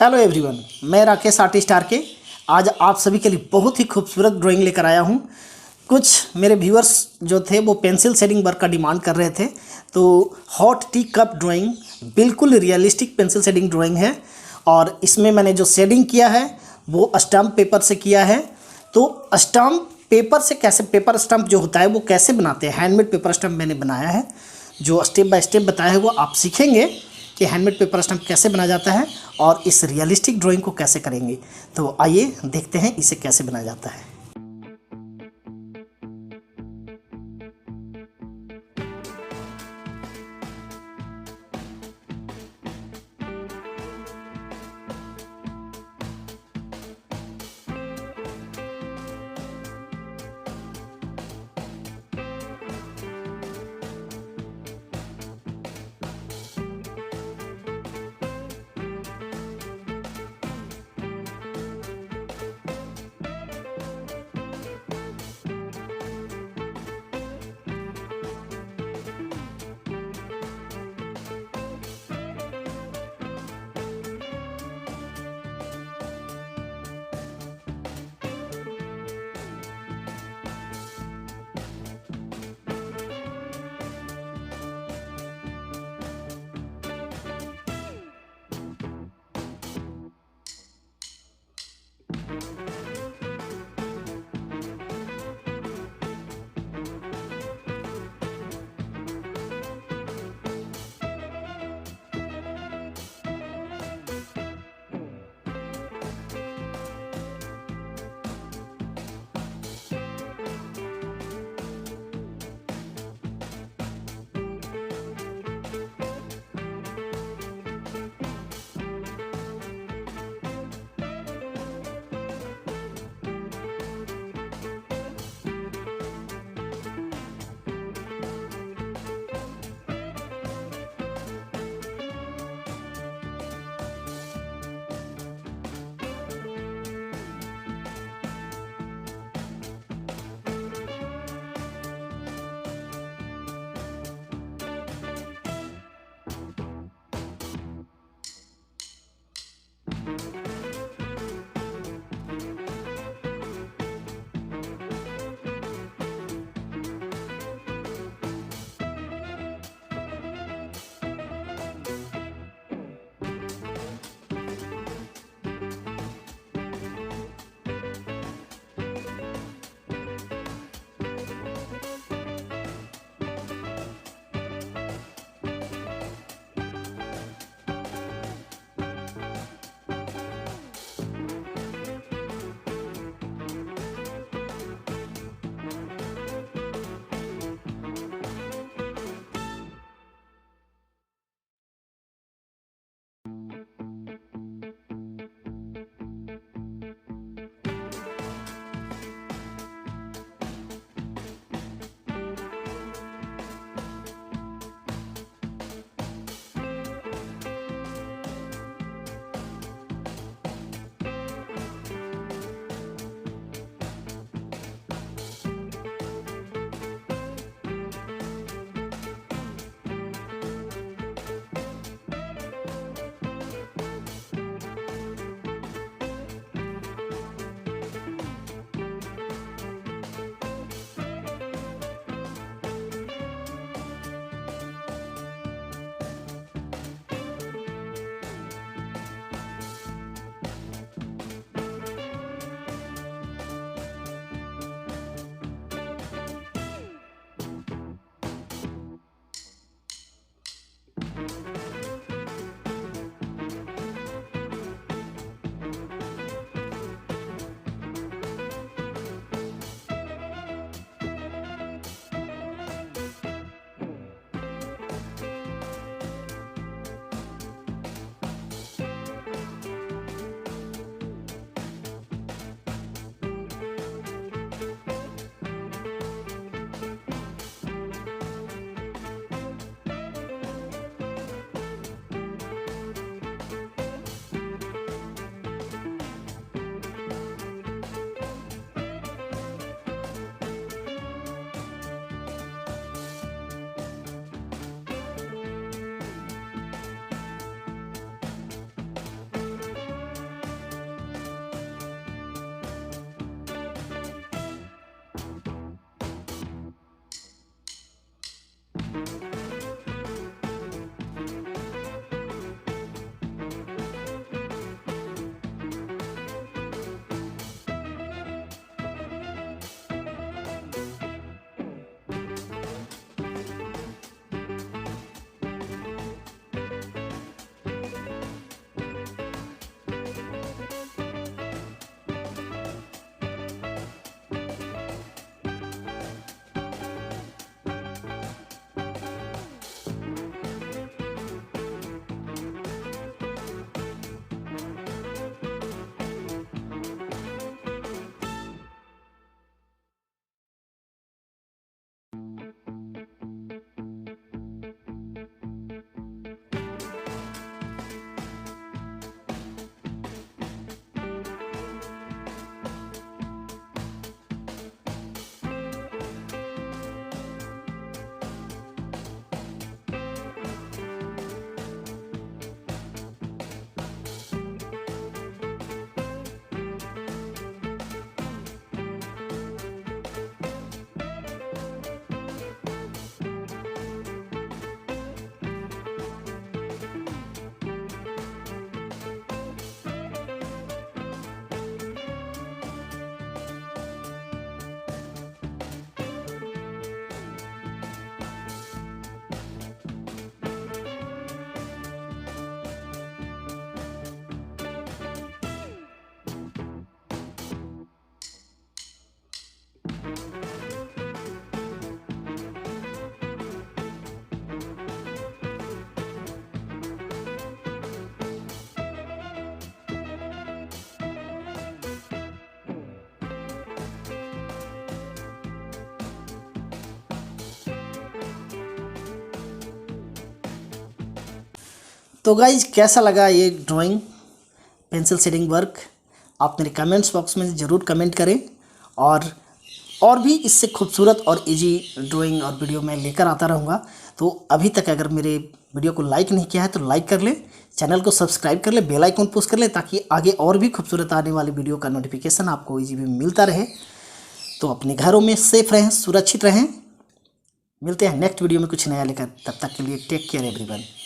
Hello everyone, मैं Rakesh artist are के आज आप सभी के लिए बहुत ही खूबसूरत ड्राइंग लेकर आया हूँ। कुछ मेरे व्यूअर्स जो थे वो पेंसिल शेडिंग वर्क का डिमांड कर रहे थे, तो हॉट टी कप ड्राइंग बिल्कुल रियलिस्टिक पेंसिल शेडिंग ड्राइंग है। और इसमें मैंने जो शेडिंग किया है वो स्टम्प पेपर से किया है। तो स्टम्प पेपर से कैसे, पेपर स्टम्प जो होता है वो कैसे बनाते हैं, हैंडमेड पेपर स्टम्प मैंने बनाया है। जो स्टेप बाय स्टेप बताया है वो आप सीखेंगे कि हैंडमेड पेपर स्टम्प कैसे बनाया जाता है और इस रियलिस्टिक ड्राइंग को कैसे करेंगे। तो आइए देखते हैं इसे कैसे बनाया जाता है। तो गाइज कैसा लगा ये ड्राइंग पेंसिल शेडिंग वर्क, आप मेरे कमेंट्स बॉक्स में ज़रूर कमेंट करें। और भी इससे खूबसूरत और इजी ड्राइंग और वीडियो मैं लेकर आता रहूँगा। तो अभी तक अगर मेरे वीडियो को लाइक नहीं किया है तो लाइक कर ले, चैनल को सब्सक्राइब कर ले, बेल आइकन पुश कर ले, ताकि आगे और भी खूबसूरत आने वाली वीडियो का नोटिफिकेशन आपको इजी में मिलता रहे। तो अपने घरों में सेफ रहें, सुरक्षित रहें। मिलते हैं नेक्स्ट वीडियो में कुछ नया लेकर, तब तक के लिए टेक केयर एवरीवन।